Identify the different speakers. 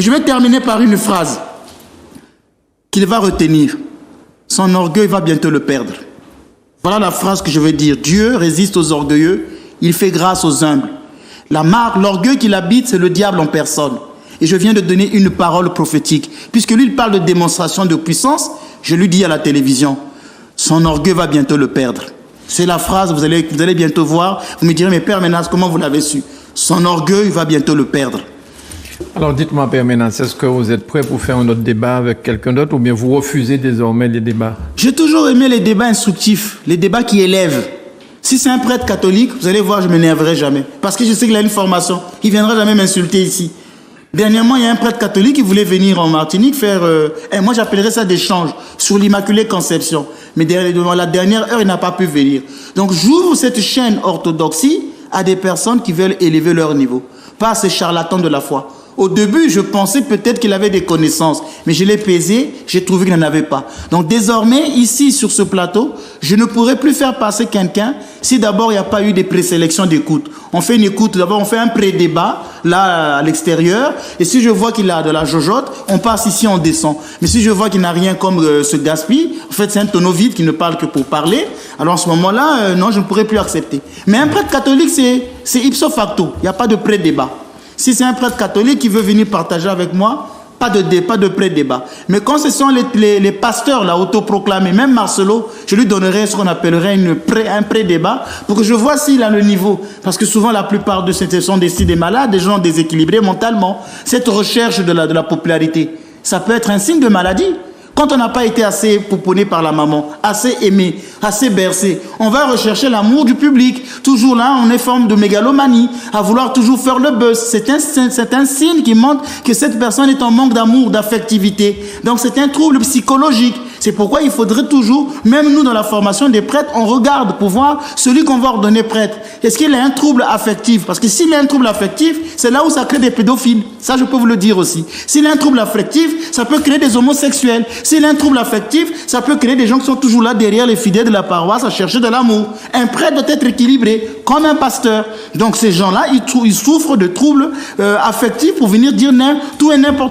Speaker 1: Je vais terminer par une phrase qu'il va retenir. Son orgueil va bientôt le perdre. Voilà la phrase que je veux dire. Dieu résiste aux orgueilleux, il fait grâce aux humbles. La marque, l'orgueil qu'il habite, c'est le diable en personne. Et je viens de donner une parole prophétique. Puisque lui, il parle de démonstration de puissance, je lui dis à la télévision, son orgueil va bientôt le perdre. C'est la phrase, vous allez bientôt voir. Vous me direz, mais Père Menas, comment vous l'avez su? Son orgueil va bientôt le perdre.
Speaker 2: Alors dites-moi, Père Menas, est-ce que vous êtes prêt pour faire un autre débat avec quelqu'un d'autre ou bien vous refusez désormais les débats?
Speaker 1: J'ai toujours aimé les débats instructifs, les débats qui élèvent. Si c'est un prêtre catholique, vous allez voir, je ne m'énerverai jamais. Parce que je sais qu'il a une formation. Il ne viendra jamais m'insulter ici. Dernièrement, il y a un prêtre catholique qui voulait venir en Martinique faire... moi, j'appellerais ça des changes sur l'Immaculée Conception. Mais devant la dernière heure, il n'a pas pu venir. Donc, j'ouvre cette chaîne orthodoxie à des personnes qui veulent élever leur niveau. Pas à ces charlatans de la foi. Au début, je pensais peut-être qu'il avait des connaissances, mais je l'ai pesé, j'ai trouvé qu'il n'en avait pas. Donc désormais, ici, sur ce plateau, je ne pourrais plus faire passer quelqu'un si d'abord il n'y a pas eu des présélections d'écoute. On fait une écoute, d'abord on fait un pré-débat, là, à l'extérieur, et si je vois qu'il a de la jojote, on passe ici, on descend. Mais si je vois qu'il n'a rien comme ce gaspille, en fait c'est un tonneau vide qui ne parle que pour parler, alors en ce moment-là, non, je ne pourrais plus accepter. Mais un prêtre catholique, c'est ipso facto, il n'y a pas de pré-débat. Si c'est un prêtre catholique qui veut venir partager avec moi, pas de pré-débat. Mais quand ce sont les pasteurs là, autoproclamés, même Marcelo, je lui donnerai ce qu'on appellerait un pré-débat pour que je vois s'il a le niveau. Parce que souvent, la plupart de ces sont des malades, des gens déséquilibrés mentalement. Cette recherche de la popularité, ça peut être un signe de maladie. Quand on n'a pas été assez pouponné par la maman, assez aimé, assez bercé, on va rechercher l'amour du public. Toujours là, on est forme de mégalomanie, à vouloir toujours faire le buzz. C'est un signe qui montre que cette personne est en manque d'amour, d'affectivité. Donc c'est un trouble psychologique. C'est pourquoi il faudrait toujours, même nous dans la formation des prêtres, on regarde pour voir celui qu'on va ordonner prêtre. Est-ce qu'il a un trouble affectif? Parce que s'il a un trouble affectif, c'est là où ça crée des pédophiles. Ça, je peux vous le dire aussi. S'il a un trouble affectif, ça peut créer des homosexuels. S'il a un trouble affectif, ça peut créer des gens qui sont toujours là derrière les fidèles de la paroisse à chercher de l'amour. Un prêtre doit être équilibré, comme un pasteur. Donc ces gens-là, ils souffrent de troubles affectifs pour venir dire tout et n'importe